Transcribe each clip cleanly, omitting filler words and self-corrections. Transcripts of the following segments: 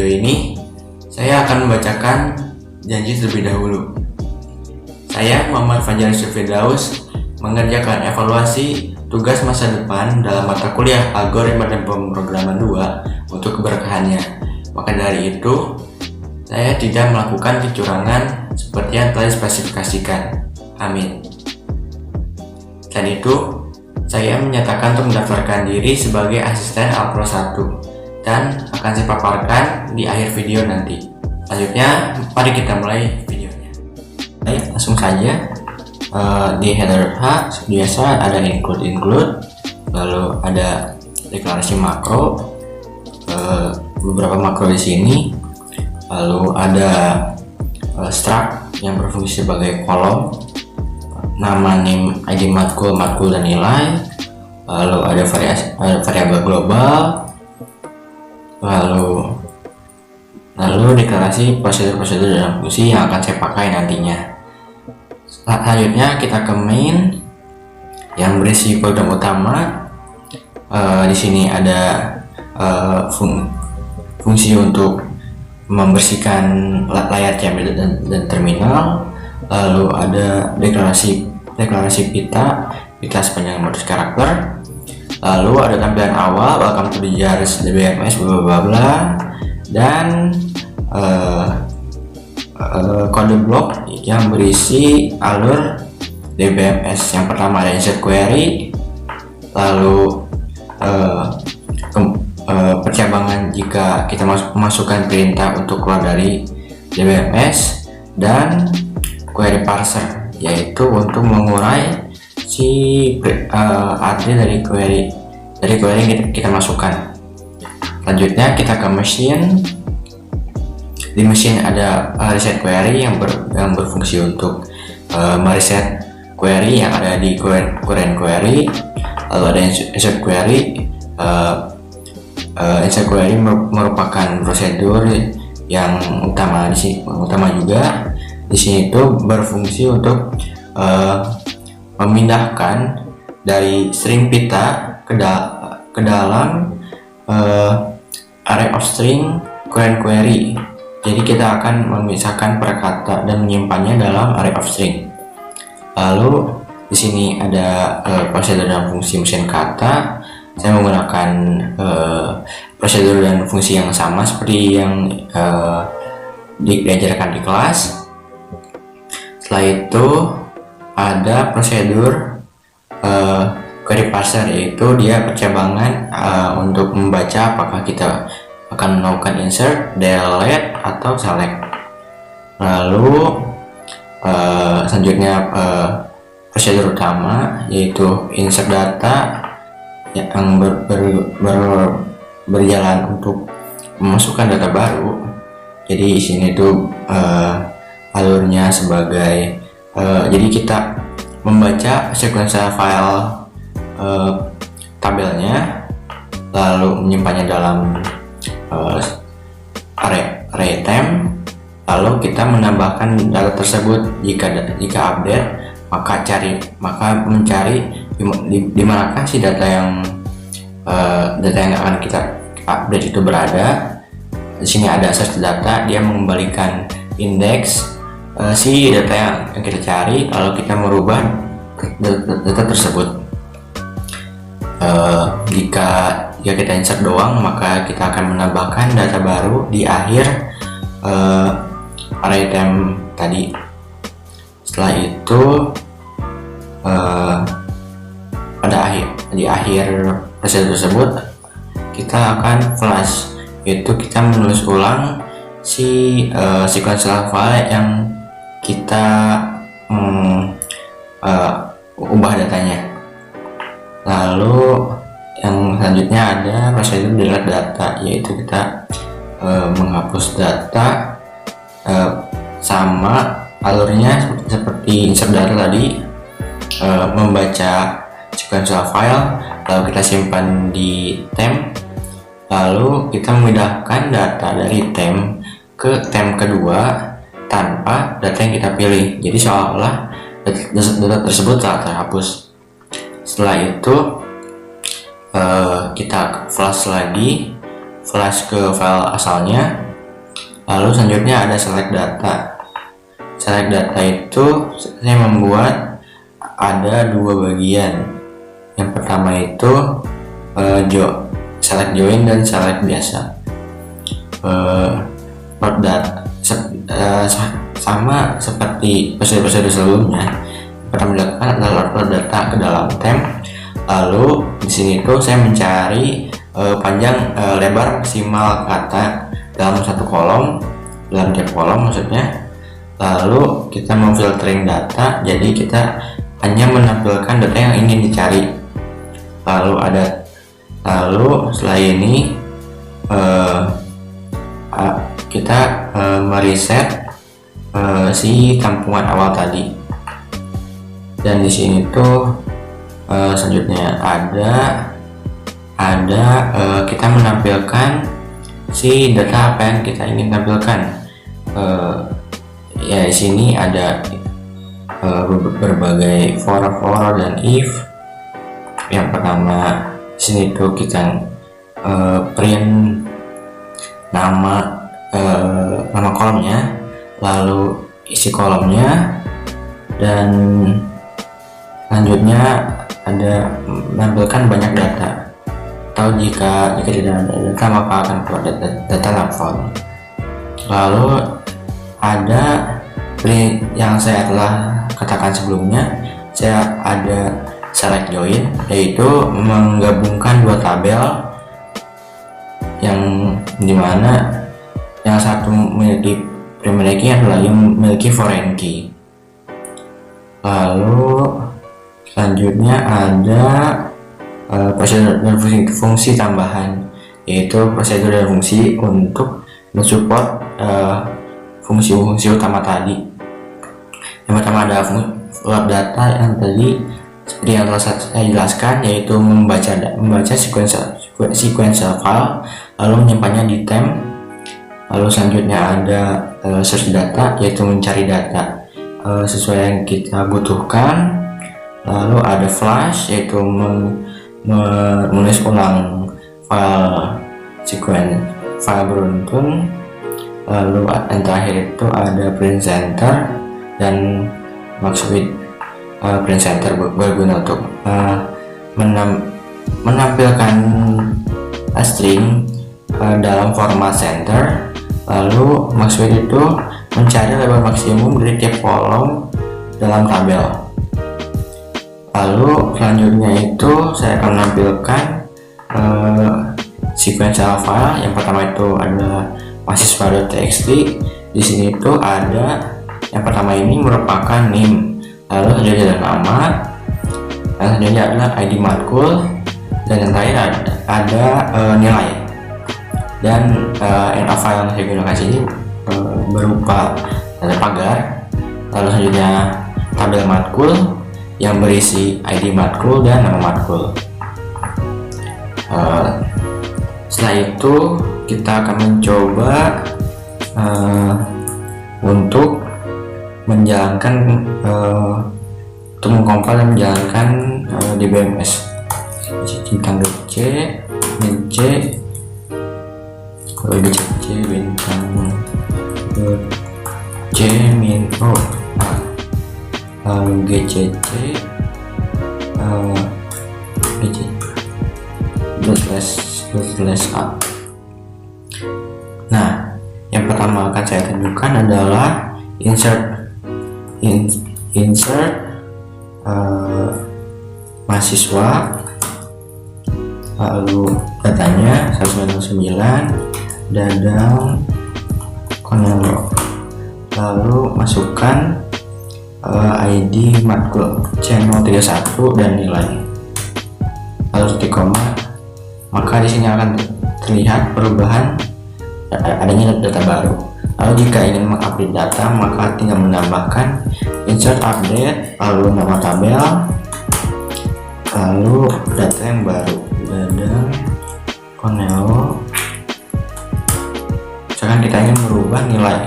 video ini, saya akan membacakan janji terlebih dahulu. Saya, Muhammad Fajar Firdaus, mengerjakan evaluasi tugas masa depan dalam mata kuliah Algoritma dan Pemrograman 2 untuk keberkahannya. Maka dari itu, saya tidak melakukan kecurangan seperti yang telah dispesifikasikan. Amin. Dan itu, saya menyatakan untuk mendaftarkan diri sebagai asisten Alpro 1 dan akan saya paparkan di akhir video nanti. Selanjutnya, mari kita mulai videonya. Baik, langsung saja. Di header H biasa ada include, lalu ada deklarasi makro, beberapa makro di sini, lalu ada struct yang berfungsi sebagai kolom, nama, name, id, matkul, dan nilai, lalu ada variabel global, lalu deklarasi prosedur dan fungsi yang akan saya pakai nantinya. Selanjutnya kita ke main yang berisi program utama. Di sini ada fungsi untuk membersihkan layar CMD dan terminal, lalu ada deklarasi pita sepanjang 500 karakter, lalu ada tampilan awal welcome to the JARS DBMS bla bla bla, dan kode blok yang berisi alur DBMS. Yang pertama ada insert query, lalu percabangan jika kita masukkan perintah untuk keluar dari DBMS, dan query parser yaitu untuk mengurai si arti dari query yang kita masukkan. Selanjutnya kita ke machine. Di mesin ada reset query yang berfungsi untuk mereset query yang ada di current query, lalu ada insert query. Insert query merupakan prosedur yang utama juga. Di sini itu berfungsi untuk memindahkan dari string pita ke dalam array of string current query. Jadi kita akan memisahkan perkata dan menyimpannya dalam array of string. Lalu di sini ada prosedur dan fungsi mesin kata. Saya menggunakan prosedur dan fungsi yang sama seperti yang diajarkan di kelas. Setelah itu ada prosedur query parser, yaitu dia percabangan untuk membaca apakah kita akan melakukan insert, delete, atau select. Lalu selanjutnya prosedur utama yaitu insert data yang berjalan untuk memasukkan data baru. Jadi di sini tuh alurnya sebagai jadi kita membaca sequential file tabelnya, lalu menyimpannya dalam array temp, lalu kita menambahkan data tersebut jika update, maka mencari di manakah si data yang akan kita update itu berada. Di sini ada search data, dia mengembalikan indeks si data yang kita cari, lalu kita merubah data tersebut. Jika kita insert doang, maka kita akan menambahkan data baru di akhir array temp tadi. Setelah itu di akhir prosedur tersebut kita akan flash, yaitu kita menulis ulang si sequential file yang kita ubah datanya. Lalu yang selanjutnya ada prosedur delete data, yaitu kita menghapus data sama alurnya seperti insert data tadi, membaca sequential file, lalu kita simpan di temp, lalu kita memindahkan data dari temp ke temp kedua tanpa data yang kita pilih. Jadi seolah-olah data tersebut telah terhapus. Setelah itu kita flash lagi, flash ke file asalnya, Lalu selanjutnya ada select data. Select data itu saya membuat ada dua bagian. Yang pertama itu select join dan select biasa. Load data sama seperti prosedur sebelumnya. Pertama dilakukan adalah load data ke dalam temp. Lalu di sini tuh saya mencari panjang lebar maksimal kata dalam satu kolom, dalam tiap kolom maksudnya. Lalu kita memfiltering data, jadi kita hanya menampilkan data yang ingin dicari. Lalu setelah ini kita mereset si tampungan awal tadi. Dan di sini tuh selanjutnya ada kita menampilkan si data apa yang kita ingin tampilkan. Ya di sini ada berbagai for dan if. Yang pertama di sini tuh kita print nama kolomnya, lalu isi kolomnya, dan selanjutnya ada menampilkan banyak data, atau jika tidak ada data maka akan keluar data lapor. Lalu ada yang saya telah katakan sebelumnya, saya ada select join, yaitu menggabungkan dua tabel yang dimana yang satu memiliki primary key yang lain memiliki foreign key. Lalu selanjutnya ada prosedur dan fungsi tambahan, yaitu prosedur dan fungsi untuk mensupport fungsi-fungsi utama tadi. Yang pertama ada load data yang tadi seperti yang telah saya jelaskan, yaitu membaca sequential file lalu menyimpannya di temp. Lalu selanjutnya ada search data, yaitu mencari data sesuai yang kita butuhkan. Lalu ada flash, yaitu menulis ulang file beruntun. Lalu yang terakhir itu ada print center, dan maksud print center berguna untuk menampilkan string dalam format center. Lalu maksud itu mencari lebar maksimum dari tiap kolom dalam tabel. Lalu selanjutnya itu saya akan menampilkan sequential file. Yang pertama itu adalah mahasiswa.txt. Di sini itu ada yang pertama ini merupakan name, lalu selanjutnya ada nama, dan selanjutnya adalah ID matkul, dan yang terakhir ada nilai. Dan file yang saya gunakan sini berupa data pagar. Lalu selanjutnya tabel matkul yang berisi ID matkul dan nama matkul. Setelah itu kita akan mencoba untuk menjalankan untuk mengkompil dan menjalankan DBMS. Bintang C, min C, C bintang C min O, lalu GCC /a. Nah, yang pertama akan saya tunjukkan adalah insert mahasiswa, lalu datanya 199 Dadang Konelo, lalu masukkan ID matkul C031 dan nilai, lalu titik koma. Maka di sini akan terlihat perubahan adanya data baru. Lalu jika ingin mengupdate data, maka tinggal menambahkan insert update, lalu nama tabel, lalu data yang baru, Dadang Konelo. Misalkan kita ingin merubah nilai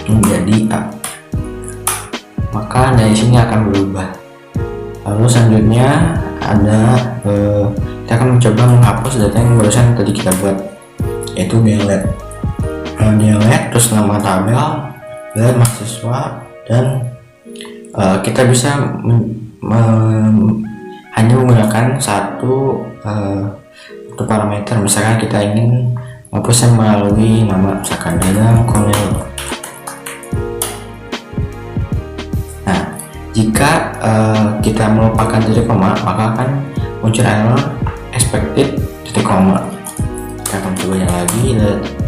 menjadi A, maka dari sini akan berubah. Lalu selanjutnya ada kita akan mencoba menghapus data yang barusan tadi kita buat, yaitu delete. dialek, terus nama tabel dan mahasiswa, dan kita bisa hanya menggunakan satu parameter. Misalkan kita ingin memproses melalui nama, misalkan Dadang Cornel. Nah, jika kita melupakan titik koma, maka akan muncul error expected titik koma. Kita akan coba yang lagi,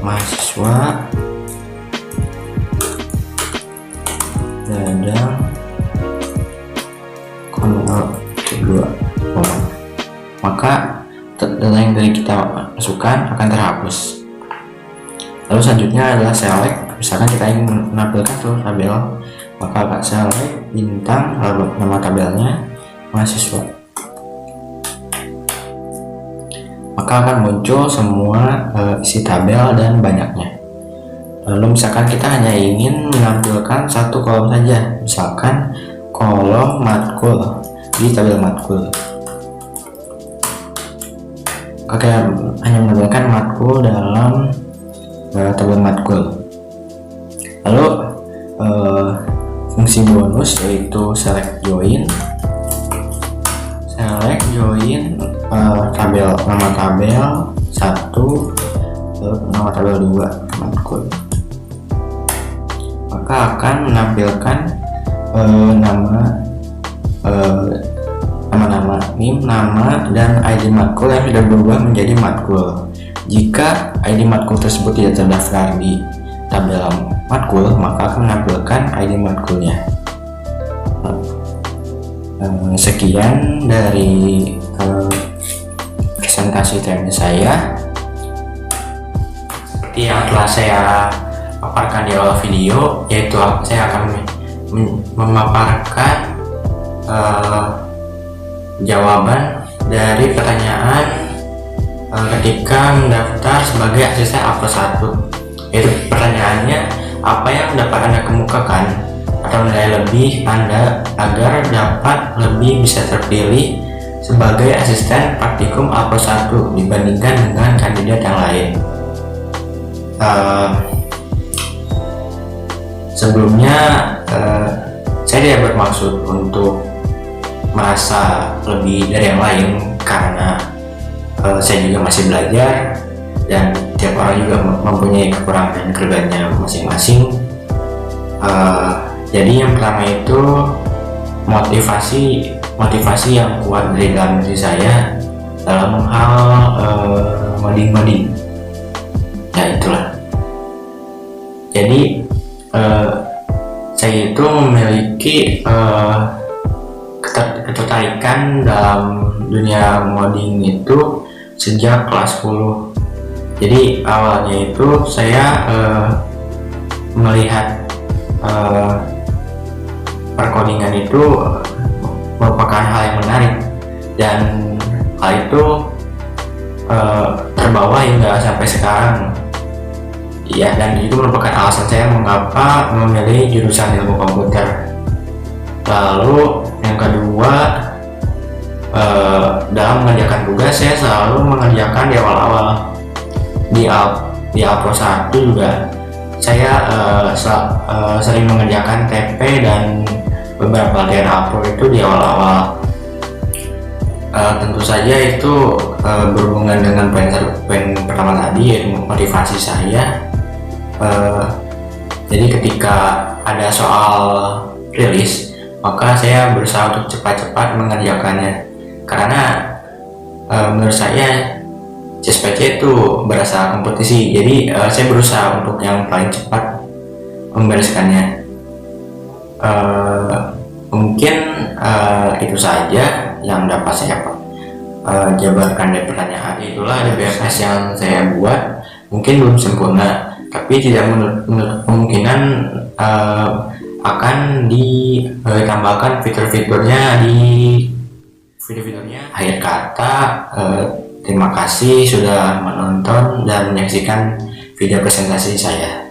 mahasiswa Dadang Cornel kedua koma, maka data yang dari kita masukkan akan terhapus. Lalu selanjutnya adalah select. Misalkan kita ingin menampilkan seluruh tabel, maka akan select bintang lalu nama tabelnya mahasiswa, maka akan muncul semua isi tabel dan banyaknya. Lalu misalkan kita hanya ingin menampilkan satu kolom saja, misalkan kolom matkul di tabel matkul, oke, hanya menampilkan matkul dalam tabel matkul. Lalu fungsi bonus yaitu select join tabel, nama tabel 1 lalu nama tabel 2 matkul, maka akan menampilkan nama NIM, nama, dan ID matkul yang sudah berubah menjadi matkul. Jika ID matkul tersebut tidak terdaftar di tabel matkul, maka akan menampilkan ID matkulnya. Sekian dari presentasi teknis saya. Seperti yang telah saya paparkan di awal video, yaitu saya akan memaparkan jawaban dari pertanyaan ketika mendaftar sebagai asisten A+1. Yaitu pertanyaannya, apa yang dapat Anda kemukakan atau nilai lebih Anda agar dapat lebih bisa terpilih sebagai asisten praktikum A+1 dibandingkan dengan kandidat yang lain. Sebelumnya saya tidak bermaksud untuk merasa lebih dari yang lain, karena saya juga masih belajar dan tiap orang juga mempunyai kekurangan dan kelebihannya masing-masing. Jadi yang pertama itu motivasi yang kuat dari dalam diri saya dalam hal ngoding. Ya itulah. Jadi saya itu memiliki ketertarikan dalam dunia ngoding itu sejak kelas 10. Jadi awalnya itu saya melihat perkodingan itu merupakan hal yang menarik, dan hal itu terbawa hingga sampai sekarang. Ya, dan itu merupakan alasan saya mengapa memilih jurusan ilmu komputer. Lalu yang kedua, dalam mengerjakan tugas saya selalu mengerjakan di awal-awal. Di A+1 juga saya sering mengerjakan TP dan beberapa latihan APRO itu di awal-awal. Tentu saja itu berhubungan dengan poin pertama tadi, yaitu motivasi saya. Jadi ketika ada soal rilis, maka saya berusaha untuk cepat-cepat mengerjakannya, karena menurut saya CSPC itu berasa kompetisi. Jadi saya berusaha untuk yang paling cepat membereskannya. Mungkin itu saja yang dapat saya jabarkan dari pertanyaan. Itulah DBFS yang saya buat. Mungkin belum sempurna, tapi tidak menutup kemungkinan akan ditambahkan fitur-fiturnya di video-videonya. Akhir kata, terima kasih sudah menonton dan menyaksikan video presentasi saya.